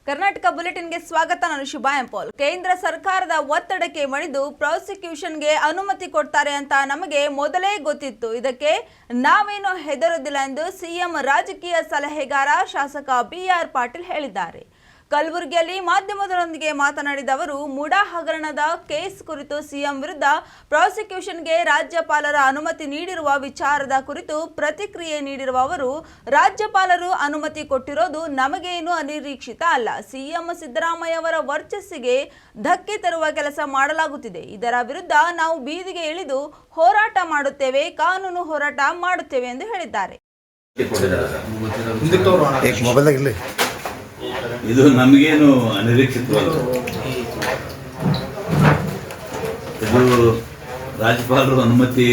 ಕರ್ನಾಟಕ ಬುಲೆಟಿನ್ಗೆ ಸ್ವಾಗತ. ನಾನು ಶುಭಾ ಎಂಪೋಲ್. ಕೇಂದ್ರ ಸರ್ಕಾರದ ಒತ್ತಡಕ್ಕೆ ಮಣಿದು ಪ್ರಾಸಿಕ್ಯೂಷನ್ಗೆ ಅನುಮತಿ ಕೊಡ್ತಾರೆ ಅಂತ ನಮಗೆ ಮೊದಲೇ ಗೊತ್ತಿತ್ತು. ಇದಕ್ಕೆ ನಾವೇನು ಹೆದರೋದಿಲ್ಲ ಎಂದು ಸಿಎಂ ರಾಜಕೀಯ ಸಲಹೆಗಾರ ಶಾಸಕ BR ಪಾಟೀಲ್ ಹೇಳಿದ್ದಾರೆ. ಕಲಬುರಗಿಯಲ್ಲಿ ಮಾಧ್ಯಮದವರೊಂದಿಗೆ ಮಾತನಾಡಿದ ಅವರು, ಮುಡಾ ಹಗರಣದ ಕೇಸ್ ಕುರಿತು ಸಿಎಂ ವಿರುದ್ಧ ಪ್ರಾಸಿಕ್ಯೂಷನ್ಗೆ ರಾಜ್ಯಪಾಲರ ಅನುಮತಿ ನೀಡಿರುವ ವಿಚಾರದ ಕುರಿತು ಪ್ರತಿಕ್ರಿಯೆ ನೀಡಿರುವ ಅವರು, ರಾಜ್ಯಪಾಲರು ಅನುಮತಿ ಕೊಟ್ಟಿರೋದು ನಮಗೇನು ಅನಿರೀಕ್ಷಿತ ಅಲ್ಲ. ಸಿಎಂ ಸಿದ್ದರಾಮಯ್ಯ ಅವರ ವರ್ಚಸ್ಸಿಗೆ ಧಕ್ಕೆ ತರುವ ಕೆಲಸ ಮಾಡಲಾಗುತ್ತಿದೆ. ಇದರ ವಿರುದ್ಧ ನಾವು ಬೀದಿಗೆ ಇಳಿದು ಹೋರಾಟ ಮಾಡುತ್ತೇವೆ, ಕಾನೂನು ಹೋರಾಟ ಮಾಡುತ್ತೇವೆ ಎಂದು ಹೇಳಿದ್ದಾರೆ. ಇದು ನಮಗೇನು ಅನಿರೀಕ್ಷಿತವಲ್ಲ. ಇದು ರಾಜ್ಯಪಾಲರು ಅನುಮತಿ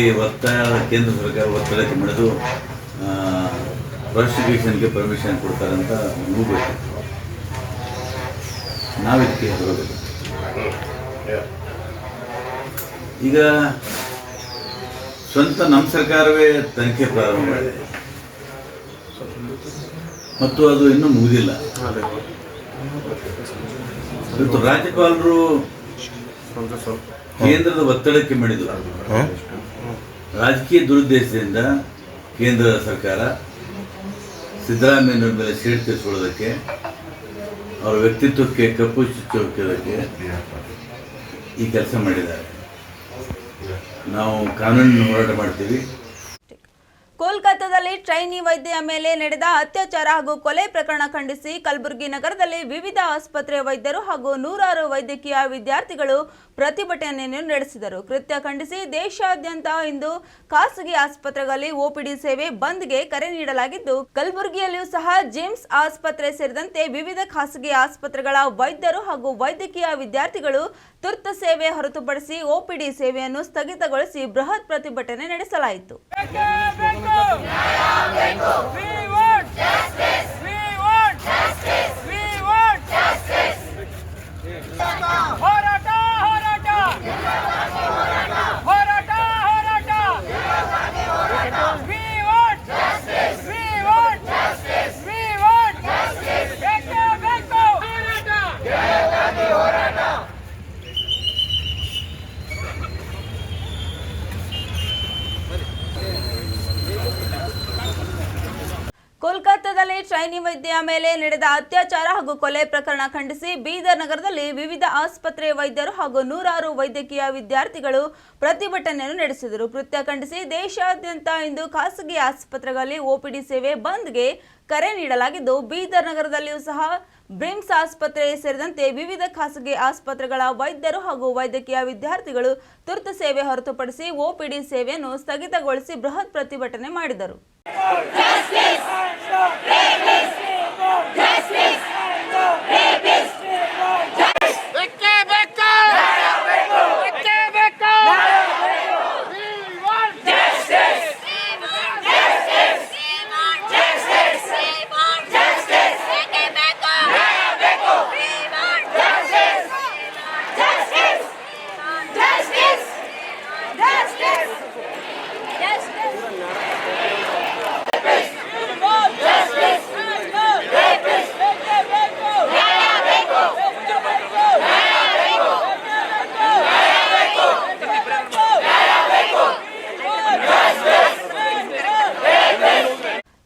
ಕೇಂದ್ರ ಸರ್ಕಾರ ಒತ್ತಡಕ್ಕೆ ಮಾಡಿದು ಪ್ರಾಸಿಕ್ಯೂಷನ್ಗೆ ಪರ್ಮಿಷನ್ ಕೊಡ್ತಾರೆ ಅಂತ ನಮಗೂ ಗೊತ್ತಿತ್ತು. ನಾವು ಇದಕ್ಕೆ ಹೆದರೋದಿಲ್ಲ. ಈಗ ಸ್ವಂತ ನಮ್ಮ ಸರ್ಕಾರವೇ ತನಿಖೆ ಪ್ರಾರಂಭ ಮಾಡಿದೆ ಮತ್ತು ಅದು ಇನ್ನೂ ಮುಗಿದಿಲ್ಲ. ಇವತ್ತು ರಾಜ್ಯಪಾಲರು ಕೇಂದ್ರದ ಒತ್ತಡಕ್ಕೆ ಮಣಿದು ರಾಜಕೀಯ ದುರುದ್ದೇಶದಿಂದ ಕೇಂದ್ರ ಸರ್ಕಾರ ಸಿದ್ದರಾಮಯ್ಯನವರ ಮೇಲೆ ಸೇಡು ತೀರಿಸಿಕೊಳ್ಳೋದಕ್ಕೆ, ಅವರ ವ್ಯಕ್ತಿತ್ವಕ್ಕೆ ಕಪ್ಪು ಚುಚ್ಚೋದಕ್ಕೆ ಈ ಕೆಲಸ ಮಾಡಿದ್ದಾರೆ. ನಾವು ಕಾನೂನಿನ ಹೋರಾಟ ಮಾಡ್ತೀವಿ. ಕೋಲ್ಕತ್ತಾದಲ್ಲಿ ಟ್ರೈನಿ ವೈದ್ಯೆಯ ಮೇಲೆ ನಡೆದ ಅತ್ಯಾಚಾರ ಹಾಗೂ ಕೊಲೆ ಪ್ರಕರಣ ಖಂಡಿಸಿ ಕಲಬುರಗಿ ನಗರದಲ್ಲಿ ವಿವಿಧ ಆಸ್ಪತ್ರೆ ವೈದ್ಯರು ಹಾಗೂ ನೂರಾರು ವೈದ್ಯಕೀಯ ವಿದ್ಯಾರ್ಥಿಗಳು ಪ್ರತಿಭಟನೆಯನ್ನು ನಡೆಸಿದರು. ಕೃತ್ಯ ಖಂಡಿಸಿ ದೇಶಾದ್ಯಂತ ಇಂದು ಖಾಸಗಿ ಆಸ್ಪತ್ರೆಗಳಲ್ಲಿ OPD ಸೇವೆ ಬಂದ್ಗೆ ಕರೆ ನೀಡಲಾಗಿದ್ದು, ಕಲಬುರಗಿಯಲ್ಲಿಯೂ ಸಹ ಜಿಮ್ಸ್ ಆಸ್ಪತ್ರೆ ಸೇರಿದಂತೆ ವಿವಿಧ ಖಾಸಗಿ ಆಸ್ಪತ್ರೆಗಳ ವೈದ್ಯರು ಹಾಗೂ ವೈದ್ಯಕೀಯ ವಿದ್ಯಾರ್ಥಿಗಳು ತುರ್ತು ಸೇವೆ ಹೊರತುಪಡಿಸಿ OPD ಸೇವೆಯನ್ನು ಸ್ಥಗಿತಗೊಳಿಸಿ ಬೃಹತ್ ಪ್ರತಿಭಟನೆ ನಡೆಸಲಾಯಿತು. ಕೋಲ್ಕತ್ತಾದಲ್ಲಿ ಟ್ರೈನಿ ವೈದ್ಯೆಯ ಮೇಲೆ ನಡೆದ ಅತ್ಯಾಚಾರ ಹಾಗೂ ಕೊಲೆ ಪ್ರಕರಣ ಖಂಡಿಸಿ ಬೀದರ್ ನಗರದಲ್ಲಿ ವಿವಿಧ ಆಸ್ಪತ್ರೆ ವೈದ್ಯರು ಹಾಗೂ ನೂರಾರು ವೈದ್ಯಕೀಯ ವಿದ್ಯಾರ್ಥಿಗಳು ಪ್ರತಿಭಟನೆಯನ್ನು ನಡೆಸಿದರು. ಕೃತ್ಯ ಖಂಡಿಸಿ ದೇಶಾದ್ಯಂತ ಇಂದು ಖಾಸಗಿ ಆಸ್ಪತ್ರೆಗಳಲ್ಲಿ OPD ಸೇವೆ ಬಂದ್ಗೆ ಕರೆ ನೀಡಲಾಗಿದ್ದು, ಬೀದರ್ ನಗರದಲ್ಲಿಯೂ ಸಹ ಬ್ರಿಮ್ಸ್ ಆಸ್ಪತ್ರೆ ಸೇರಿದಂತೆ ವಿವಿಧ ಖಾಸಗಿ ಆಸ್ಪತ್ರೆಗಳ ವೈದ್ಯರು ಹಾಗೂ ವೈದ್ಯಕೀಯ ವಿದ್ಯಾರ್ಥಿಗಳು ತುರ್ತು ಸೇವೆ ಹೊರತುಪಡಿಸಿ OPD ಸೇವೆಯನ್ನು ಸ್ಥಗಿತಗೊಳಿಸಿ ಬೃಹತ್ ಪ್ರತಿಭಟನೆ ಮಾಡಿದರು.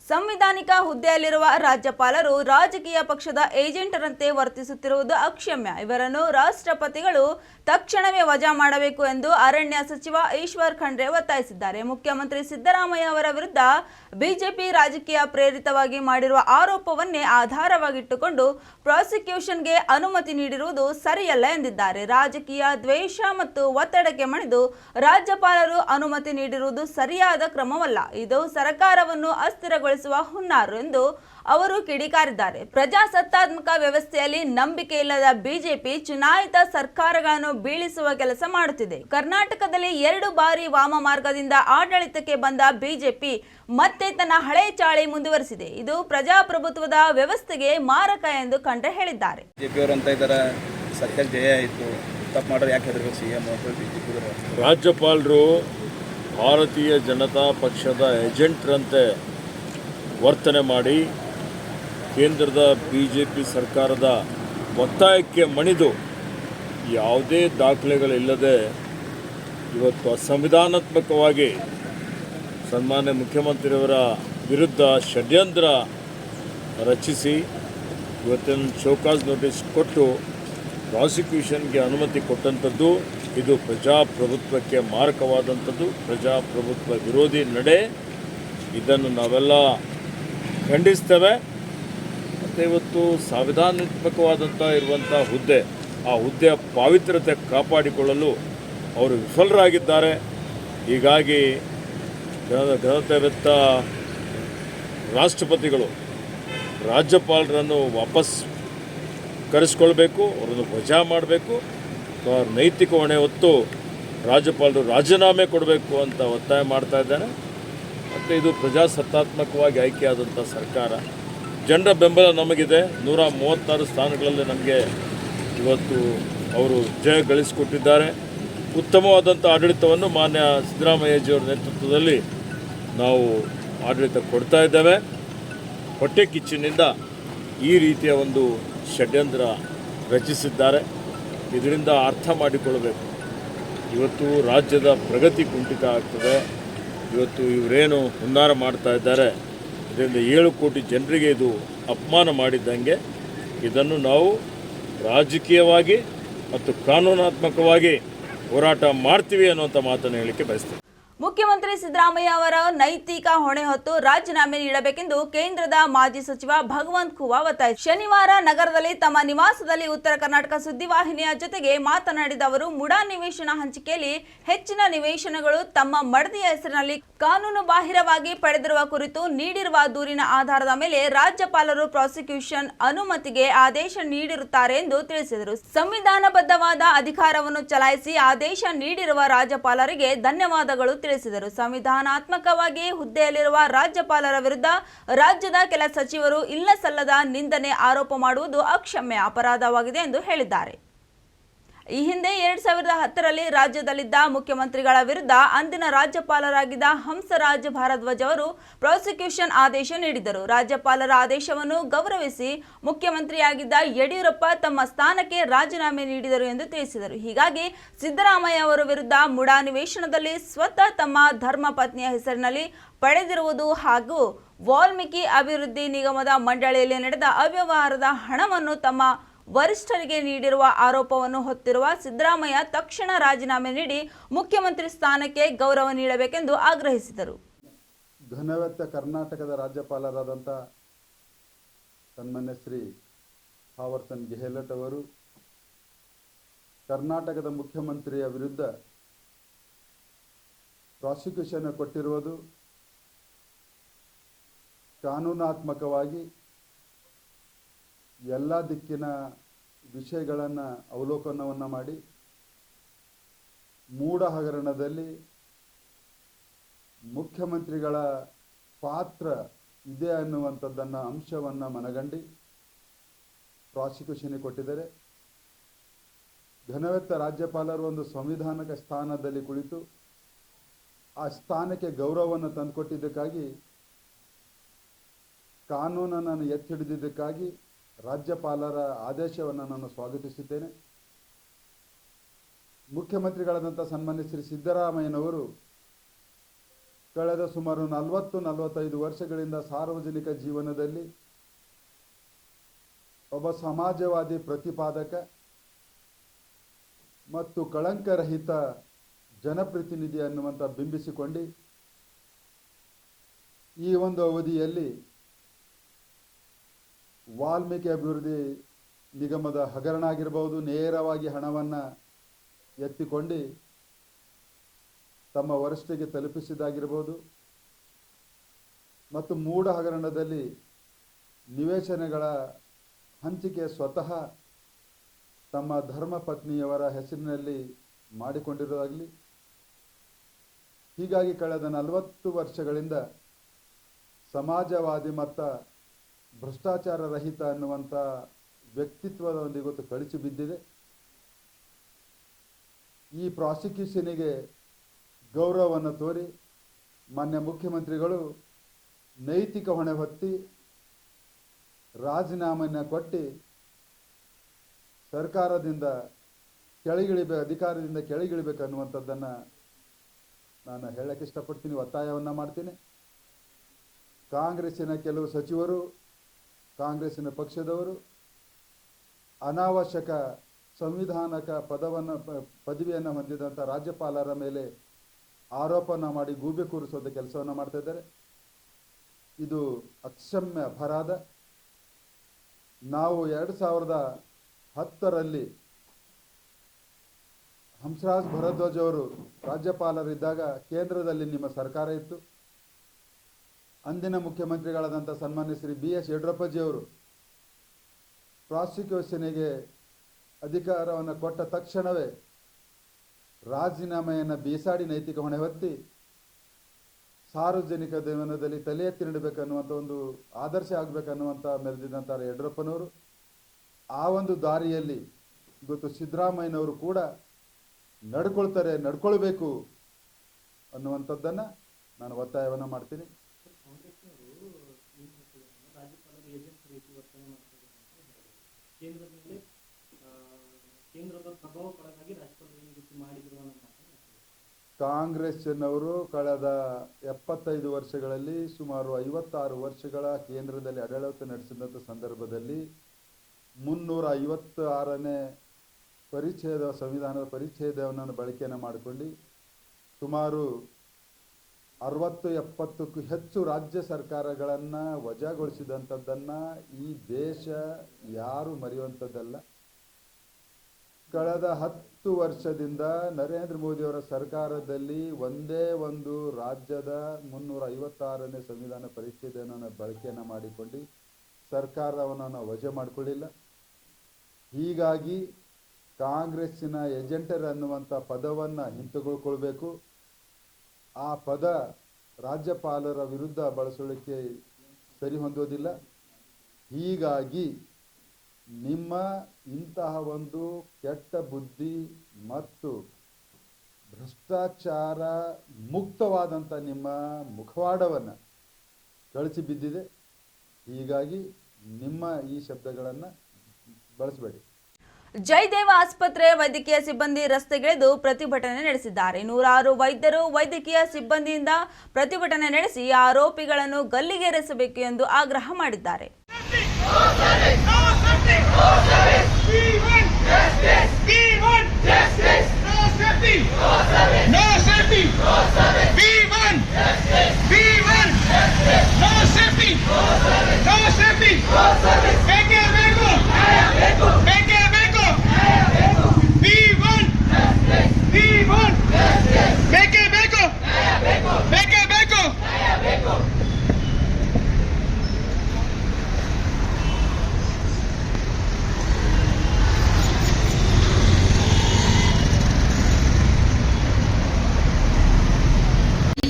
ಸಂವಿಧಾನಿಕ ಹುದ್ದೆಯಲ್ಲಿರುವ ರಾಜ್ಯಪಾಲರು ರಾಜಕೀಯ ಪಕ್ಷದ ಏಜೆಂಟರಂತೆ ವರ್ತಿಸುತ್ತಿರುವುದು ಅಕ್ಷಮ್ಯ. ಇವರನ್ನು ರಾಷ್ಟ್ರಪತಿಗಳು ತಕ್ಷಣವೇ ವಜಾ ಮಾಡಬೇಕು ಎಂದು ಅರಣ್ಯ ಸಚಿವ ಈಶ್ವರ್ ಖಂಡ್ರೆ ಒತ್ತಾಯಿಸಿದ್ದಾರೆ. ಮುಖ್ಯಮಂತ್ರಿ ಸಿದ್ದರಾಮಯ್ಯ ಅವರ ವಿರುದ್ಧ ಬಿಜೆಪಿ ರಾಜಕೀಯ ಪ್ರೇರಿತವಾಗಿ ಮಾಡಿರುವ ಆರೋಪವನ್ನೇ ಆಧಾರವಾಗಿಟ್ಟುಕೊಂಡು ಪ್ರಾಸಿಕ್ಯೂಷನ್ಗೆ ಅನುಮತಿ ನೀಡಿರುವುದು ಸರಿಯಲ್ಲ ಎಂದಿದ್ದಾರೆ. ರಾಜಕೀಯ ದ್ವೇಷ ಮತ್ತು ಒತ್ತಡಕ್ಕೆ ಮಣಿದು ರಾಜ್ಯಪಾಲರು ಅನುಮತಿ ನೀಡಿರುವುದು ಸರಿಯಾದ ಕ್ರಮವಲ್ಲ. ಇದು ಸರ್ಕಾರವನ್ನು ಅಸ್ಥಿರಗೊಳಿಸುವ ಹುನ್ನಾರು ಎಂದು ಅವರು ಕಿಡಿಕಾರಿದ್ದಾರೆ. ಪ್ರಜಾಸತ್ತಾತ್ಮಕ ವ್ಯವಸ್ಥೆಯಲ್ಲಿ ನಂಬಿಕೆ ಇಲ್ಲದ ಬಿಜೆಪಿ ಚುನಾಯಿತ ಸರ್ಕಾರಗಳನ್ನು ಬೀಳಿಸುವ ಕೆಲಸ ಮಾಡುತ್ತಿದೆ. ಕರ್ನಾಟಕದಲ್ಲಿ 2 ಬಾರಿ ವಾಮ ಮಾರ್ಗದಿಂದ ಆಡಳಿತಕ್ಕೆ ಬಂದ ಬಿಜೆಪಿ ಮತ್ತೆ ತನ್ನ ಹಳೆ ಚಾಳಿ ಮುಂದುವರಿಸಿದೆ. ಇದು ಪ್ರಜಾಪ್ರಭುತ್ವದ ವ್ಯವಸ್ಥೆಗೆ ಮಾರಕ ಎಂದು ಖಂಡ್ರೆ ಹೇಳಿದ್ದಾರೆ. ರಾಜ್ಯಪಾಲರು ಭಾರತೀಯ ಜನತಾ ಪಕ್ಷದ ಏಜೆಂಟ್ರಂತೆ ವರ್ತನೆ ಮಾಡಿ ಕೇಂದ್ರದ BJP ಸರ್ಕಾರದ ಒತ್ತಾಯಕ್ಕೆ ಮಣಿದು ಯಾವುದೇ ದಾಖಲೆಗಳಿಲ್ಲದೆ ಇವತ್ತು ಅಸಂವಿಧಾನಾತ್ಮಕವಾಗಿ ಸನ್ಮಾನ್ಯ ಮುಖ್ಯಮಂತ್ರಿಯವರ ವಿರುದ್ಧ ಷಡ್ಯಂತ್ರ ರಚಿಸಿ ಇವತ್ತಿನ ಶೋಕಾಸ್ ನೋಟಿಸ್ ಕೊಟ್ಟು ಪ್ರಾಸಿಕ್ಯೂಷನ್ಗೆ ಅನುಮತಿ ಕೊಟ್ಟಂಥದ್ದು ಇದು ಪ್ರಜಾಪ್ರಭುತ್ವಕ್ಕೆ ಮಾರಕವಾದಂಥದ್ದು, ಪ್ರಜಾಪ್ರಭುತ್ವ ವಿರೋಧಿ ನಡೆ. ಇದನ್ನು ನಾವೆಲ್ಲ ಖಂಡಿಸ್ತೇವೆ. ಮತ್ತು ಇವತ್ತು ಸಂವಿಧಾನಾತ್ಮಕವಾದಂಥ ಇರುವಂಥ ಹುದ್ದೆ, ಆ ಹುದ್ದೆಯ ಪಾವಿತ್ರ್ಯತೆ ಕಾಪಾಡಿಕೊಳ್ಳಲು ಅವರು ವಿಫಲರಾಗಿದ್ದಾರೆ. ಹೀಗಾಗಿ ಘನತೆವೆತ್ತ ರಾಷ್ಟ್ರಪತಿಗಳು ರಾಜ್ಯಪಾಲರನ್ನು ವಾಪಸ್ ಕರೆಸ್ಕೊಳ್ಬೇಕು, ಅವರನ್ನು ವಜಾ ಮಾಡಬೇಕು, ಅವರ ನೈತಿಕ ಹೊಣೆ ಹೊತ್ತು ರಾಜ್ಯಪಾಲರು ರಾಜೀನಾಮೆ ಕೊಡಬೇಕು ಅಂತ ಒತ್ತಾಯ ಮಾಡ್ತಾ ಇದ್ದಾರೆ. ಮತ್ತು ಇದು ಪ್ರಜಾಸತ್ತಾತ್ಮಕವಾಗಿ ಆಯ್ಕೆಯಾದಂಥ ಸರ್ಕಾರ. ಜನರ ಬೆಂಬಲ ನಮಗಿದೆ. 136 ಸ್ಥಾನಗಳಲ್ಲಿ ನಮಗೆ ಇವತ್ತು ಅವರು ಜಯ ಗಳಿಸಿಕೊಟ್ಟಿದ್ದಾರೆ. ಉತ್ತಮವಾದಂಥ ಆಡಳಿತವನ್ನು ಮಾನ್ಯ ಸಿದ್ದರಾಮಯ್ಯಜಿಯವರ ನೇತೃತ್ವದಲ್ಲಿ ನಾವು ಆಡಳಿತ ಕೊಡ್ತಾ ಇದ್ದೇವೆ. ಹೊಟ್ಟೆ ಕಿಚ್ಚಿನಿಂದ ಈ ರೀತಿಯ ಒಂದು ಷಡ್ಯಂತ್ರ ರಚಿಸಿದ್ದಾರೆ. ಇದರಿಂದ ಅರ್ಥ ಮಾಡಿಕೊಳ್ಳಬೇಕು, ಇವತ್ತು ರಾಜ್ಯದ ಪ್ರಗತಿ ಕುಂಠಿತ ಆಗ್ತದೆ. ಇವತ್ತು ಇವರೇನು ಹುನ್ನಾರ ಮಾಡ್ತಾ ಇದ್ದಾರೆ, ಇದರಿಂದ 7 ಕೋಟಿ ಜನರಿಗೆ ಇದು ಅಪಮಾನ ಮಾಡಿದ್ದಂಗೆ. ಇದನ್ನು ನಾವು ರಾಜಕೀಯವಾಗಿ ಮತ್ತು ಕಾನೂನಾತ್ಮಕವಾಗಿ ಹೋರಾಟ ಮಾಡ್ತೀವಿ ಅನ್ನುವಂಥ ಮಾತನ್ನು ಹೇಳಲಿಕ್ಕೆ ಬಯಸ್ತೇನೆ. ಮುಖ್ಯಮಂತ್ರಿ ಸಿದ್ದರಾಮಯ್ಯ ಅವರ ನೈತಿಕ ಹೊಣೆ ಹೊತ್ತು ರಾಜೀನಾಮೆ ನೀಡಬೇಕೆಂದು ಕೇಂದ್ರದ ಮಾಜಿ ಸಚಿವ ಭಗವಂತ್ ಖೂವಾ ಒತ್ತಾಯಿಸಿದರು. ಶನಿವಾರ ನಗರದಲ್ಲಿ ತಮ್ಮ ನಿವಾಸದಲ್ಲಿ ಉತ್ತರ ಕರ್ನಾಟಕ ಸುದ್ದಿವಾಹಿನಿಯ ಜೊತೆಗೆ ಮಾತನಾಡಿದ ಅವರು, ಮುಡಾ ನಿವೇಶನ ಹಂಚಿಕೆಯಲ್ಲಿ ಹೆಚ್ಚಿನ ನಿವೇಶನಗಳು ತಮ್ಮ ಮಡದಿಯ ಹೆಸರಿನಲ್ಲಿ ಕಾನೂನು ಬಾಹಿರವಾಗಿ ಪಡೆದಿರುವ ಕುರಿತು ನೀಡಿರುವ ದೂರಿನ ಆಧಾರದ ಮೇಲೆ ರಾಜ್ಯಪಾಲರು ಪ್ರಾಸಿಕ್ಯೂಷನ್ ಅನುಮತಿಗೆ ಆದೇಶ ನೀಡಿರುತ್ತಾರೆ ಎಂದು ತಿಳಿಸಿದರು. ಸಂವಿಧಾನಬದ್ಧವಾದ ಅಧಿಕಾರವನ್ನು ಚಲಾಯಿಸಿ ಆದೇಶ ನೀಡಿರುವ ರಾಜ್ಯಪಾಲರಿಗೆ ಧನ್ಯವಾದಗಳು ತಿಳಿಸಿದರು. ಸಂವಿಧಾನಾತ್ಮಕವಾಗಿ ಹುದ್ದೆಯಲ್ಲಿರುವ ರಾಜ್ಯಪಾಲರ ವಿರುದ್ಧ ರಾಜ್ಯದ ಕೆಲ ಸಚಿವರು ಇಲ್ಲಸಲ್ಲದ ನಿಂದನೆ ಆರೋಪ ಮಾಡುವುದು ಅಕ್ಷಮ್ಯ ಅಪರಾಧವಾಗಿದೆ ಎಂದು ಹೇಳಿದ್ದಾರೆ. ಈ ಹಿಂದೆ 2010ರಲ್ಲಿ ರಾಜ್ಯದಲ್ಲಿದ್ದ ಮುಖ್ಯಮಂತ್ರಿಗಳ ವಿರುದ್ಧ ಅಂದಿನ ರಾಜ್ಯಪಾಲರಾಗಿದ್ದ ಹಂಸರಾಜ್ ಭಾರದ್ವಾಜ್ ಅವರು ಪ್ರಾಸಿಕ್ಯೂಷನ್ ಆದೇಶ ನೀಡಿದ್ದರು. ರಾಜ್ಯಪಾಲರ ಆದೇಶವನ್ನು ಗೌರವಿಸಿ ಮುಖ್ಯಮಂತ್ರಿಯಾಗಿದ್ದ ಯಡಿಯೂರಪ್ಪ ತಮ್ಮ ಸ್ಥಾನಕ್ಕೆ ರಾಜೀನಾಮೆ ನೀಡಿದರು ಎಂದು ತಿಳಿಸಿದರು. ಹೀಗಾಗಿ ಸಿದ್ದರಾಮಯ್ಯ ಅವರ ವಿರುದ್ಧ ಮುಡಾ ನಿವೇಶನದಲ್ಲಿ ಸ್ವತಃ ತಮ್ಮ ಧರ್ಮ ಪತ್ನಿಯ ಹೆಸರಿನಲ್ಲಿ ಪಡೆದಿರುವುದು ಹಾಗೂ ವಾಲ್ಮೀಕಿ ಅಭಿವೃದ್ಧಿ ನಿಗಮದ ಮಂಡಳಿಯಲ್ಲಿ ನಡೆದ ಅವ್ಯವಹಾರದ ಹಣವನ್ನು ತಮ್ಮ ವರಿಷ್ಠರಿಗೆ ನೀಡಿರುವ ಆರೋಪವನ್ನು ಹೊತ್ತಿರುವ ಸಿದ್ದರಾಮಯ್ಯ ತಕ್ಷಣ ರಾಜೀನಾಮೆ ನೀಡಿ ಮುಖ್ಯಮಂತ್ರಿ ಸ್ಥಾನಕ್ಕೆ ಗೌರವ ನೀಡಬೇಕೆಂದು ಆಗ್ರಹಿಸಿದರು. ಘನವೆತ್ತ ಕರ್ನಾಟಕದ ರಾಜ್ಯಪಾಲರಾದಂಥ ಸನ್ಮಾನ್ಯ ಶ್ರೀ ಥಾವರ್ಚಂದ್ ಗೆಹ್ಲೋಟ್ ಅವರು ಕರ್ನಾಟಕದ ಮುಖ್ಯಮಂತ್ರಿಯ ವಿರುದ್ಧ ಪ್ರಾಸಿಕ್ಯೂಷನ್ ಕೊಟ್ಟಿರುವುದು ಕಾನೂನಾತ್ಮಕವಾಗಿ ಎಲ್ಲ ದಿಕ್ಕಿನ ವಿಷಯಗಳನ್ನು ಅವಲೋಕನವನ್ನು ಮಾಡಿ ಮೂಢ ಹಗರಣದಲ್ಲಿ ಮುಖ್ಯಮಂತ್ರಿಗಳ ಪಾತ್ರ ಇದೆ ಅನ್ನುವಂಥದ್ದನ್ನು ಅಂಶವನ್ನು ಮನಗಂಡು ಪ್ರಾಸಿಕ್ಯೂಷನ್ಗೆ ಕೊಟ್ಟಿದ್ದಾರೆ. ಘನವೆತ್ತ ರಾಜ್ಯಪಾಲರು ಒಂದು ಸಂವಿಧಾನಿಕ ಸ್ಥಾನದಲ್ಲಿ ಕುಳಿತು ಆ ಸ್ಥಾನಕ್ಕೆ ಗೌರವವನ್ನು ತಂದುಕೊಟ್ಟಿದ್ದಕ್ಕಾಗಿ, ಕಾನೂನನ್ನು ಎತ್ತಿ ಹಿಡಿದಿದ್ದಕ್ಕಾಗಿ ರಾಜ್ಯಪಾಲರ ಆದೇಶವನ್ನು ನಾನು ಸ್ವಾಗತಿಸುತ್ತೇನೆ. ಮುಖ್ಯಮಂತ್ರಿಗಳಾದಂಥ ಸನ್ಮಾನ್ಯ ಶ್ರೀ ಸಿದ್ದರಾಮಯ್ಯನವರು ಕಳೆದ ಸುಮಾರು 40-45 ವರ್ಷಗಳಿಂದ ಸಾರ್ವಜನಿಕ ಜೀವನದಲ್ಲಿ ಒಬ್ಬ ಸಮಾಜವಾದಿ ಪ್ರತಿಪಾದಕ ಮತ್ತು ಕಳಂಕರಹಿತ ಜನಪ್ರತಿನಿಧಿ ಅನ್ನುವಂಥ ಬಿಂಬಿಸಿಕೊಂಡು ಈ ಒಂದು ಅವಧಿಯಲ್ಲಿ ವಾಲ್ಮೀಕಿ ಅಭಿವೃದ್ಧಿ ನಿಗಮದ ಹಗರಣ ಆಗಿರಬಹುದು, ನೇರವಾಗಿ ಹಣವನ್ನು ಎತ್ತಿಕೊಂಡು ತಮ್ಮ ವರಿಷ್ಠರಿಗೆ ತಲುಪಿಸಿದ್ದಾಗಿರ್ಬೋದು, ಮತ್ತು ಮೂಢ ಹಗರಣದಲ್ಲಿ ನಿವೇಶನಗಳ ಹಂಚಿಕೆ ಸ್ವತಃ ತಮ್ಮ ಧರ್ಮ ಪತ್ನಿಯವರ ಹೆಸರಿನಲ್ಲಿ ಮಾಡಿಕೊಂಡಿರೋದಾಗಲಿ. ಹೀಗಾಗಿ ಕಳೆದ 40 ವರ್ಷಗಳಿಂದ ಸಮಾಜವಾದಿ ಮತ್ತು ಭ್ರಷ್ಟಾಚಾರ ರಹಿತ ಅನ್ನುವಂಥ ವ್ಯಕ್ತಿತ್ವದ ಒಂದು ಇವತ್ತು ಕಳಚಿ ಬಿದ್ದಿದೆ. ಈ ಪ್ರಾಸಿಕ್ಯೂಷನಿಗೆ ಗೌರವವನ್ನು ತೋರಿ ಮಾನ್ಯ ಮುಖ್ಯಮಂತ್ರಿಗಳು ನೈತಿಕ ಹೊಣೆ ಹೊತ್ತಿ ರಾಜೀನಾಮೆಯನ್ನು ಕೊಟ್ಟು ಸರ್ಕಾರದಿಂದ ಅಧಿಕಾರದಿಂದ ಕೆಳಗಿಳಿಬೇಕು ಅನ್ನುವಂಥದ್ದನ್ನು ನಾನು ಹೇಳಕ್ಕೆ ಇಷ್ಟಪಡ್ತೀನಿ, ಒತ್ತಾಯವನ್ನು ಮಾಡ್ತೀನಿ. ಕಾಂಗ್ರೆಸ್ಸಿನ ಕೆಲವು ಸಚಿವರು, ಕಾಂಗ್ರೆಸ್ಸಿನ ಪಕ್ಷದವರು ಅನಾವಶ್ಯಕ ಸಂವಿಧಾನಕ ಪದವಿಯನ್ನು ಹೊಂದಿದಂಥ ರಾಜ್ಯಪಾಲರ ಮೇಲೆ ಆರೋಪನ ಮಾಡಿ ಗೂಬೆ ಕೂರಿಸೋದ ಕೆಲಸವನ್ನು ಮಾಡ್ತಾ ಇದ್ದಾರೆ. ಇದು ಅಕ್ಷಮ್ಯ ಅಪರಾಧ. ನಾವು 2010ರಲ್ಲಿ ಹಂಸರಾಜ್ ಭರದ್ವಾಜ್ ಅವರು ರಾಜ್ಯಪಾಲರಿದ್ದಾಗ ಕೇಂದ್ರದಲ್ಲಿ ನಿಮ್ಮ ಸರ್ಕಾರ ಇತ್ತು. ಅಂದಿನ ಮುಖ್ಯಮಂತ್ರಿಗಳಾದಂಥ ಸನ್ಮಾನ್ಯ ಶ್ರೀ BS ಯಡಿಯೂರಪ್ಪಜಿಯವರು ಪ್ರಾಸಿಕ್ಯೂಷನ್ಗೆ ಅಧಿಕಾರವನ್ನು ಕೊಟ್ಟ ತಕ್ಷಣವೇ ರಾಜೀನಾಮೆಯನ್ನು ಬೀಸಾಡಿ ನೈತಿಕ ಹೊಣೆ ಹೊತ್ತಿ ಸಾರ್ವಜನಿಕ ಜೀವನದಲ್ಲಿ ತಲೆ ಎತ್ತಿ ನೀಡಬೇಕನ್ನುವಂಥ ಒಂದು ಆದರ್ಶ ಆಗಬೇಕನ್ನುವಂಥ ಮೆರೆದಿದ್ದಂಥ ಯಡಿಯೂರಪ್ಪನವರು ಆ ಒಂದು ದಾರಿಯಲ್ಲಿ ಇವತ್ತು ಸಿದ್ದರಾಮಯ್ಯನವರು ಕೂಡ ನಡ್ಕೊಳ್ಬೇಕು ಅನ್ನುವಂಥದ್ದನ್ನು ನಾನು ಒತ್ತಾಯವನ್ನು ಮಾಡ್ತೀನಿ. ಕಾಂಗ್ರೆಸ್ಸಿನವರು ಕಳೆದ 75 ವರ್ಷಗಳಲ್ಲಿ ಸುಮಾರು 56 ವರ್ಷಗಳ ಕೇಂದ್ರದಲ್ಲಿ ಆಡಳಿತ ನಡೆಸಿದಂಥ ಸಂದರ್ಭದಲ್ಲಿ 356ನೇ ಸಂವಿಧಾನದ ಪರಿಚ್ಛೇದವನ್ನು ಬಳಕೆಯನ್ನು ಮಾಡಿಕೊಂಡು ಸುಮಾರು 60-70ಕ್ಕೂ ಹೆಚ್ಚು ರಾಜ್ಯ ಸರ್ಕಾರಗಳನ್ನು ವಜಾಗೊಳಿಸಿದಂಥದ್ದನ್ನು ಈ ದೇಶ ಯಾರು ಮರೆಯುವಂಥದ್ದಲ್ಲ. ಕಳೆದ 10 ವರ್ಷದಿಂದ ನರೇಂದ್ರ ಮೋದಿಯವರ ಸರ್ಕಾರದಲ್ಲಿ ಒಂದೇ ಒಂದು ರಾಜ್ಯದ 356ನೇ ಸಂವಿಧಾನ ಪರಿಚ್ಛೇದವನ್ನು ಬಳಕೆಯನ್ನು ಮಾಡಿಕೊಂಡು ಸರ್ಕಾರವನ್ನು ವಜಾ ಮಾಡಿಕೊಳ್ಳಿಲ್ಲ. ಹೀಗಾಗಿ ಕಾಂಗ್ರೆಸ್ಸಿನ ಏಜೆಂಟರ್ ಅನ್ನುವಂಥ ಪದವನ್ನು ಹಿಂತೆಗೆದುಕೊಳ್ಬೇಕು. ಆ ಪದ ರಾಜ್ಯಪಾಲರ ವಿರುದ್ಧ ಬಳಸಲಿಕ್ಕೆ ಸರಿ ಹೊಂದೋದಿಲ್ಲ. ಹೀಗಾಗಿ ನಿಮ್ಮ ಇಂತಹ ಒಂದು ಕೆಟ್ಟ ಬುದ್ಧಿ ಮತ್ತು ಭ್ರಷ್ಟಾಚಾರ ಮುಕ್ತವಾದಂಥ ನಿಮ್ಮ ಮುಖವಾಡವನ್ನು ಕಳಚಿ ಬಿದ್ದಿದೆ. ಹೀಗಾಗಿ ನಿಮ್ಮ ಈ ಶಬ್ದಗಳನ್ನು ಬಳಸಬೇಡಿ. ಜಯದೇವ ಆಸ್ಪತ್ರೆ ವೈದ್ಯಕೀಯ ಸಿಬ್ಬಂದಿ ರಸ್ತೆಗಿಳಿದು ಪ್ರತಿಭಟನೆ ನಡೆಸಿದ್ದಾರೆ. 106 ವೈದ್ಯರು ವೈದ್ಯಕೀಯ ಸಿಬ್ಬಂದಿಯಿಂದ ಪ್ರತಿಭಟನೆ ನಡೆಸಿ ಆರೋಪಿಗಳನ್ನು ಗಲ್ಲಿಗೇರಿಸಬೇಕು ಎಂದು ಆಗ್ರಹ ಮಾಡಿದ್ದಾರೆ.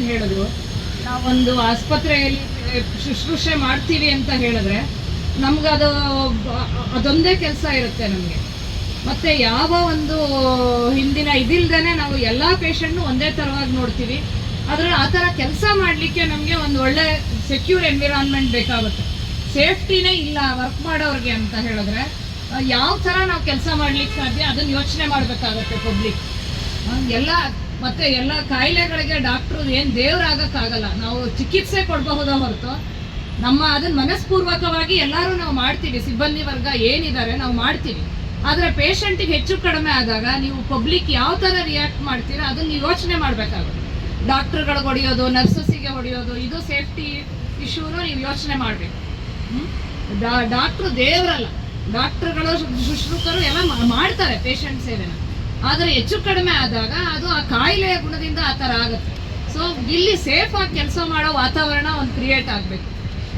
ಹೇಳಿದ್ರು ನಾವೊಂದು ಆಸ್ಪತ್ರೆಯಲ್ಲಿ ಶುಶ್ರೂಷೆ ಮಾಡ್ತೀವಿ ಅಂತ ಹೇಳಿದ್ರೆ ನಮ್ಗೆ ಅದೊಂದೇ ಕೆಲಸ ಇರುತ್ತೆ ನಮಗೆ. ಮತ್ತೆ ಯಾವ ಒಂದು ಹಿಂದಿನ ಇದಿಲ್ದೇನೆ ನಾವು ಎಲ್ಲ ಪೇಷಂಟ್ನು ಒಂದೇ ಥರವಾಗಿ ನೋಡ್ತೀವಿ. ಆದರೆ ಆ ಥರ ಕೆಲಸ ಮಾಡಲಿಕ್ಕೆ ನಮಗೆ ಒಂದು ಒಳ್ಳೆ ಸೆಕ್ಯೂರ್ ಎನ್ವಿರಾನ್ಮೆಂಟ್ ಬೇಕಾಗುತ್ತೆ. ಸೇಫ್ಟಿನೇ ಇಲ್ಲ ವರ್ಕ್ ಮಾಡೋರಿಗೆ ಅಂತ ಹೇಳಿದ್ರೆ ಯಾವ ಥರ ನಾವು ಕೆಲಸ ಮಾಡ್ಲಿಕ್ಕೆ ಸಾಧ್ಯ ಅದನ್ನು ಯೋಚನೆ ಮಾಡಬೇಕಾಗತ್ತೆ ಪಬ್ಲಿಕ್. ಮತ್ತೆ ಎಲ್ಲ ಕಾಯಿಲೆಗಳಿಗೆ ಡಾಕ್ಟ್ರು ಏನು ದೇವರಾಗಕ್ಕಾಗಲ್ಲ. ನಾವು ಚಿಕಿತ್ಸೆ ಕೊಡಬಹುದೋ ಹೊರತು ಅದನ್ನ ಮನಸ್ಪೂರ್ವಕವಾಗಿ ಎಲ್ಲರೂ ನಾವು ಮಾಡ್ತೀವಿ. ಸಿಬ್ಬಂದಿ ವರ್ಗ ಏನಿದ್ದಾರೆ ನಾವು ಮಾಡ್ತೀವಿ. ಆದರೆ ಪೇಷಂಟಿಗೆ ಹೆಚ್ಚು ಕಡಿಮೆ ಆದಾಗ ನೀವು ಪಬ್ಲಿಕ್ ಯಾವ ಥರ ರಿಯಾಕ್ಟ್ ಮಾಡ್ತೀರಾ ಅದನ್ನು ನೀವು ಯೋಚನೆ ಮಾಡಬೇಕಾಗುತ್ತೆ. ಡಾಕ್ಟ್ರುಗಳಿಗೆ ಹೊಡೆಯೋದು, ನರ್ಸಸ್ಸಿಗೆ ಹೊಡೆಯೋದು, ಇದು ಸೇಫ್ಟಿ ಇಶ್ಯೂನು ನೀವು ಯೋಚನೆ ಮಾಡಬೇಕು. ಡಾಕ್ಟ್ರು ದೇವರಲ್ಲ, ಡಾಕ್ಟ್ರುಗಳು ಶುಶ್ರೂಷಕರು ಎಲ್ಲ ಮಾಡ್ತಾರೆ ಪೇಷಂಟ್ ಸೇವೆನ. ಆದರೆ ಹೆಚ್ಚು ಕಡಿಮೆ ಆದಾಗ ಅದು ಆ ಕಾಯಿಲೆಯ ಗುಣದಿಂದ ಆ ಥರ ಆಗುತ್ತೆ. ಸೊ ಇಲ್ಲಿ ಸೇಫ್ ಆಗಿ ಕೆಲಸ ಮಾಡೋ ವಾತಾವರಣ ಒಂದು ಕ್ರಿಯೇಟ್ ಆಗಬೇಕು.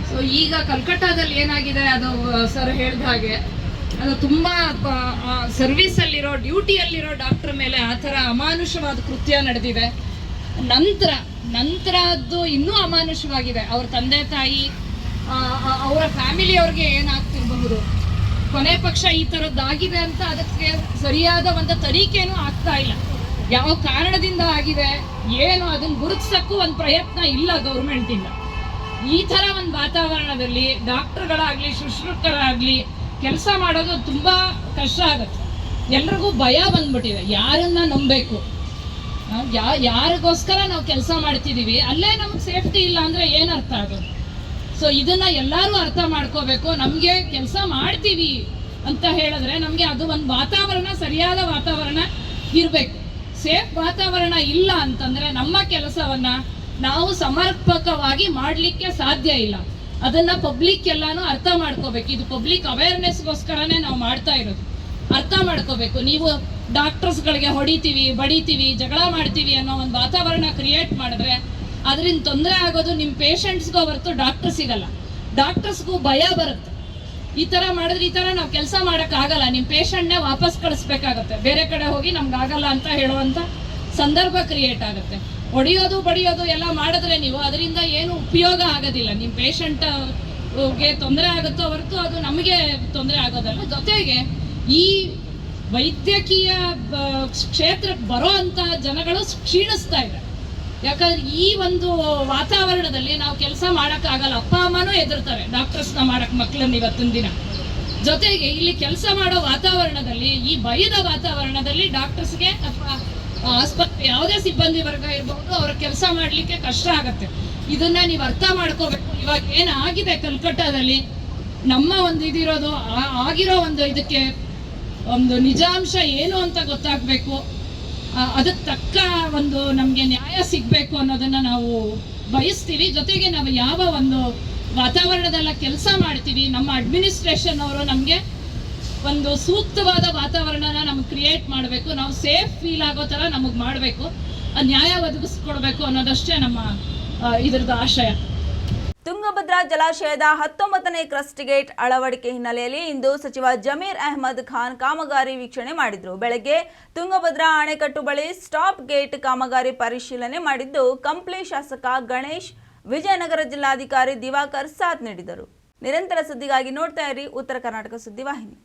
ಸೊ ಈಗ ಕಲ್ಕಟ್ಟಾದಲ್ಲಿ ಏನಾಗಿದೆ, ಅದು ಸರ್ ಹೇಳಿದ ಹಾಗೆ ಅದು ತುಂಬ ಸರ್ವೀಸಲ್ಲಿರೋ ಡ್ಯೂಟಿಯಲ್ಲಿರೋ ಡಾಕ್ಟರ್ ಮೇಲೆ ಆ ಥರ ಅಮಾನುಷವಾದ ಕೃತ್ಯ ನಡೆದಿದೆ. ನಂತರದ್ದು ಇನ್ನೂ ಅಮಾನುಷವಾಗಿದೆ. ಅವ್ರ ತಂದೆ ತಾಯಿ, ಅವರ ಫ್ಯಾಮಿಲಿಯವ್ರಿಗೆ ಏನಾಗ್ತಿರಬಹುದು. ಕೊನೆ ಪಕ್ಷ ಈ ಥರದ್ದಾಗಿದೆ ಅಂತ ಅದಕ್ಕೆ ಸರಿಯಾದ ಒಂದು ತನಿಖೆನೂ ಆಗ್ತಾ ಇಲ್ಲ. ಯಾವ ಕಾರಣದಿಂದ ಆಗಿದೆ ಏನು ಅದನ್ನು ಗುರುತಿಸಕ್ಕೂ ಒಂದು ಪ್ರಯತ್ನ ಇಲ್ಲ ಗೌರ್ಮೆಂಟಿಂದ. ಈ ಥರ ಒಂದು ವಾತಾವರಣದಲ್ಲಿ ಡಾಕ್ಟರ್ಗಳಾಗಲಿ ಶುಶ್ರೂಷಕರಾಗಲಿ ಕೆಲಸ ಮಾಡೋದು ತುಂಬ ಕಷ್ಟ ಆಗುತ್ತೆ. ಎಲ್ರಿಗೂ ಭಯ ಬಂದ್ಬಿಟ್ಟಿದೆ, ಯಾರನ್ನ ನಂಬಬೇಕು, ಯಾರಿಗೋಸ್ಕರ ನಾವು ಕೆಲಸ ಮಾಡ್ತಿದ್ದೀವಿ, ಅಲ್ಲೇ ನಮ್ಗೆ ಸೇಫ್ಟಿ ಇಲ್ಲ ಅಂದರೆ ಏನು ಅರ್ಥ ಆಗೋದು? ಸೊ ಇದನ್ನು ಎಲ್ಲರೂ ಅರ್ಥ ಮಾಡ್ಕೋಬೇಕು. ನಮಗೆ ಕೆಲಸ ಮಾಡ್ತೀವಿ ಅಂತ ಹೇಳಿದ್ರೆ ನಮಗೆ ಅದು ಒಂದು ವಾತಾವರಣ, ಸರಿಯಾದ ವಾತಾವರಣ ಇರಬೇಕು. ಸೇಫ್ ವಾತಾವರಣ ಇಲ್ಲ ಅಂತಂದರೆ ನಮ್ಮ ಕೆಲಸವನ್ನು ನಾವು ಸಮರ್ಪಕವಾಗಿ ಮಾಡಲಿಕ್ಕೆ ಸಾಧ್ಯ ಇಲ್ಲ. ಅದನ್ನು ಪಬ್ಲಿಕ್ ಎಲ್ಲಾನು ಅರ್ಥ ಮಾಡ್ಕೋಬೇಕು. ಇದು ಪಬ್ಲಿಕ್ ಅವೇರ್ನೆಸ್ಗೋಸ್ಕರನೇ ನಾವು ಮಾಡ್ತಾ ಇರೋದು. ಅರ್ಥ ಮಾಡ್ಕೋಬೇಕು. ನೀವು ಡಾಕ್ಟರ್ಸ್ಗಳಿಗೆ ಹೊಡಿತೀವಿ, ಬಡಿತೀವಿ, ಜಗಳ ಮಾಡ್ತೀವಿ ಅನ್ನೋ ಒಂದು ವಾತಾವರಣ ಕ್ರಿಯೇಟ್ ಮಾಡಿದ್ರೆ ಅದರಿಂದ ತೊಂದರೆ ಆಗೋದು ನಿಮ್ಮ ಪೇಷಂಟ್ಸ್ಗೂ ಹೊರತು ಡಾಕ್ಟರ್ ಸಿಗಲ್ಲ. ಡಾಕ್ಟರ್ಸ್ಗೂ ಭಯ ಬರುತ್ತೆ. ಈ ಥರ ಮಾಡಿದ್ರೆ ಈ ಥರ ನಾವು ಕೆಲಸ ಮಾಡೋಕ್ಕಾಗಲ್ಲ, ನಿಮ್ಮ ಪೇಷಂಟ್ನೇ ವಾಪಸ್ ಕಳಿಸ್ಬೇಕಾಗತ್ತೆ, ಬೇರೆ ಕಡೆ ಹೋಗಿ ನಮ್ಗಾಗಲ್ಲ ಅಂತ ಹೇಳುವಂಥ ಸಂದರ್ಭ ಕ್ರಿಯೇಟ್ ಆಗುತ್ತೆ. ಹೊಡೆಯೋದು ಬಡಿಯೋದು ಎಲ್ಲ ಮಾಡಿದ್ರೆ ನೀವು ಅದರಿಂದ ಏನು ಉಪಯೋಗ ಆಗೋದಿಲ್ಲ. ನಿಮ್ಮ ಪೇಷಂಟ್ಗೆ ತೊಂದರೆ ಆಗುತ್ತೋ ಹೊರತು ಅದು ನಮಗೆ ತೊಂದರೆ ಆಗೋದಲ್ಲ. ಜೊತೆಗೆ ಈ ವೈದ್ಯಕೀಯ ಕ್ಷೇತ್ರಕ್ಕೆ ಬರೋ ಅಂಥ ಜನಗಳು ಕ್ಷೀಣಿಸ್ತಾ ಇದ್ದಾರೆ. ಯಾಕಂದ್ರೆ ಈ ಒಂದು ವಾತಾವರಣದಲ್ಲಿ ನಾವು ಕೆಲಸ ಮಾಡೋಕ್ಕಾಗಲ್ಲ. ಅಪ್ಪ ಅಮ್ಮನೂ ಹೆದರ್ತಾರೆ ಡಾಕ್ಟರ್ಸ್ನ ಮಾಡಕ್ಕೆ ಮಕ್ಕಳನ್ನ ಇವತ್ತಿನ ದಿನ. ಜೊತೆಗೆ ಇಲ್ಲಿ ಕೆಲಸ ಮಾಡೋ ವಾತಾವರಣದಲ್ಲಿ, ಈ ಭಯದ ವಾತಾವರಣದಲ್ಲಿ ಡಾಕ್ಟರ್ಸ್ಗೆ ಅಥವಾ ಆಸ್ಪತ್ರೆ ಯಾವುದೇ ಸಿಬ್ಬಂದಿ ವರ್ಗ ಇರಬಹುದು, ಅವ್ರ ಕೆಲಸ ಮಾಡಲಿಕ್ಕೆ ಕಷ್ಟ ಆಗುತ್ತೆ. ಇದನ್ನ ನೀವು ಅರ್ಥ ಮಾಡ್ಕೋಬೇಕು. ಇವಾಗ ಏನಾಗಿದೆ ಕಲ್ಕಟ್ಟಾದಲ್ಲಿ, ನಮ್ಮ ಒಂದು ಇದಿರೋದು ಆಗಿರೋ ಒಂದು ಇದಕ್ಕೆ ಒಂದು ನಿಜಾಂಶ ಏನು ಅಂತ ಗೊತ್ತಾಗಬೇಕು. ಅದಕ್ಕೆ ತಕ್ಕ ಒಂದು ನಮಗೆ ನ್ಯಾಯ ಸಿಗಬೇಕು ಅನ್ನೋದನ್ನ ನಾವು ಬಯಸ್ತೀವಿ. ಜೊತೆಗೆ ನಾವು ಯಾವ ಒಂದು ವಾತಾವರಣದಲ್ಲ ಕೆಲಸ ಮಾಡ್ತೀವಿ, ನಮ್ಮ ಅಡ್ಮಿನಿಸ್ಟ್ರೇಷನ್ ಅವರು ನಮಗೆ ಒಂದು ಸೂಕ್ತವಾದ ವಾತಾವರಣನ ನಮಗೆ ಕ್ರಿಯೇಟ್ ಮಾಡಬೇಕು. ನಾವು ಸೇಫ್ ಫೀಲ್ ಆಗೋ ಥರ ನಮಗೆ ಮಾಡಬೇಕು, ನ್ಯಾಯ ಒದಗಿಸ್ಕೊಡ್ಬೇಕು ಅನ್ನೋದಷ್ಟೇ ನಮ್ಮ ಇದ್ರದ್ದು ಆಶಯ. ತುಂಗಭದ್ರಾ ಜಲಾಶಯದ 19ನೇ ಕ್ರಸ್ಟ್ ಗೇಟ್ ಅಳವಡಿಕೆ ಹಿನ್ನೆಲೆಯಲ್ಲಿ ಇಂದು ಸಚಿವ ಜಮೀರ್ ಅಹ್ಮದ್ ಖಾನ್ ಕಾಮಗಾರಿ ವೀಕ್ಷಣೆ ಮಾಡಿದರು. ಬೆಳಗ್ಗೆ ತುಂಗಭದ್ರಾ ಅಣೆಕಟ್ಟು ಬಳಿ ಸ್ಟಾಪ್ ಗೇಟ್ ಕಾಮಗಾರಿ ಪರಿಶೀಲನೆ ಮಾಡಿದ್ದು, ಕಂಪ್ಲಿ ಶಾಸಕ ಗಣೇಶ್, ವಿಜಯನಗರ ಜಿಲ್ಲಾಧಿಕಾರಿ ದಿವಾಕರ್ ಸಾಥ್ ನೀಡಿದರು. ನಿರಂತರ ಸುದ್ದಿಗಾಗಿ ನೋಡ್ತಾ ಇರಿ ಉತ್ತರ ಕರ್ನಾಟಕ ಸುದ್ದಿವಾಹಿನಿ.